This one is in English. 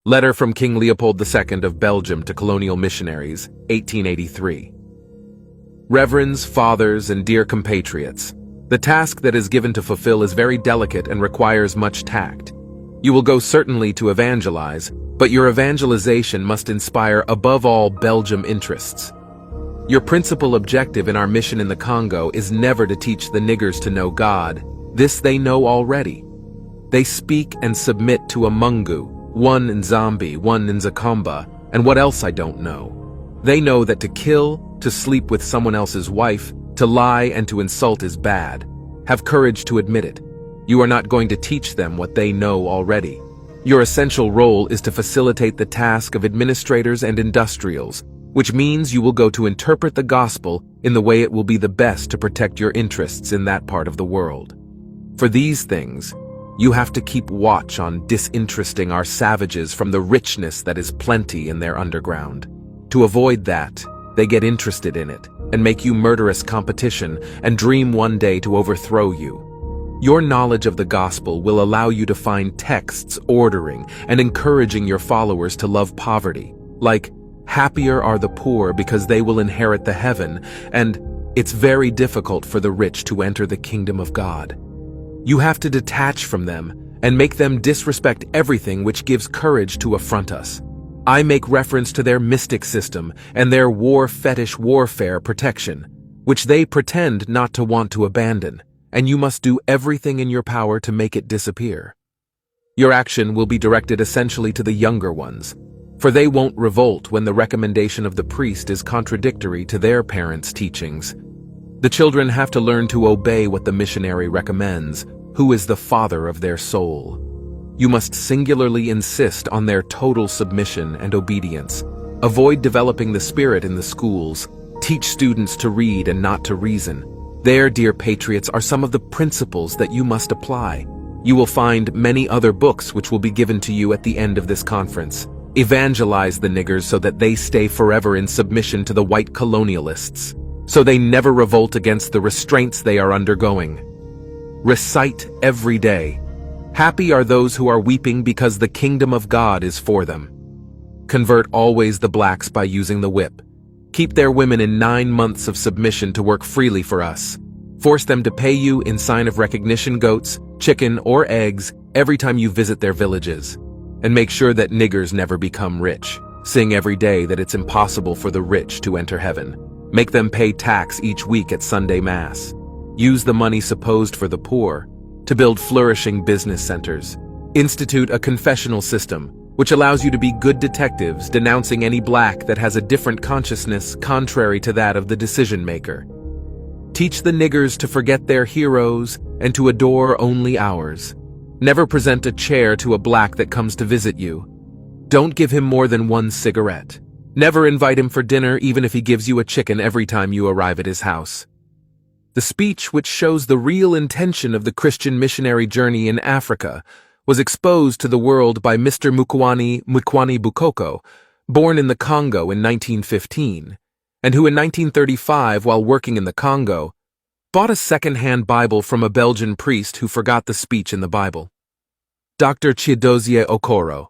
Letter from King Leopold II of Belgium to colonial missionaries, 1883. Reverends, fathers, and dear compatriots, the task that is given to fulfill is very delicate and requires much tact. You will go certainly to evangelize, but your evangelization must inspire above all Belgium interests. Your principal objective in our mission in the Congo is never to teach the niggers to know God. This they know already. They speak and submit to a Mungu, one Nzambi, one Nzakomba, and what else I don't know. They know that to kill, to sleep with someone else's wife, to lie and to insult is bad. Have courage to admit it. You are not going to teach them what they know already. Your essential role is to facilitate the task of administrators and industrials, which means you will go to interpret the gospel in the way it will be the best to protect your interests in that part of the world. For these things, you have to keep watch on disinteresting our savages from the richness that is plenty in their underground. To avoid that, they get interested in it and make you murderous competition and dream one day to overthrow you. Your knowledge of the gospel will allow you to find texts ordering and encouraging your followers to love poverty, like, happier are the poor because they will inherit the heaven, and it's very difficult for the rich to enter the kingdom of God. You have to detach from them and make them disrespect everything which gives courage to affront us. I make reference to their mystic system and their war fetish warfare protection, which they pretend not to want to abandon, and you must do everything in your power to make it disappear. Your action will be directed essentially to the younger ones, for they won't revolt when the recommendation of the priest is contradictory to their parents' teachings. The children have to learn to obey what the missionary recommends, who is the father of their soul. You must singularly insist on their total submission and obedience. Avoid developing the spirit in the schools. Teach students to read and not to reason. There, dear patriots, are some of the principles that you must apply. You will find many other books which will be given to you at the end of this conference. Evangelize the niggers so that they stay forever in submission to the white colonialists, so they never revolt against the restraints they are undergoing. Recite every day, "Happy are those who are weeping because the kingdom of God is for them." Convert always the blacks by using the whip. Keep their women in 9 months of submission to work freely for us. Force them to pay you in sign of recognition goats, chicken, or eggs every time you visit their villages. And make sure that niggers never become rich. Sing every day that it's impossible for the rich to enter heaven. Make them pay tax each week at Sunday Mass. Use the money supposed for the poor to build flourishing business centers. Institute a confessional system, which allows you to be good detectives denouncing any black that has a different consciousness contrary to that of the decision maker. Teach the niggers to forget their heroes and to adore only ours. Never present a chair to a black that comes to visit you. Don't give him more than 1 cigarette. Never invite him for dinner even if he gives you a chicken every time you arrive at his house. The speech which shows the real intention of the Christian missionary journey in Africa was exposed to the world by Mr. Mukwani Bukoko, born in the Congo in 1915, and who in 1935, while working in the Congo, bought a second-hand Bible from a Belgian priest who forgot the speech in the Bible. Dr. Chidozie Okoro,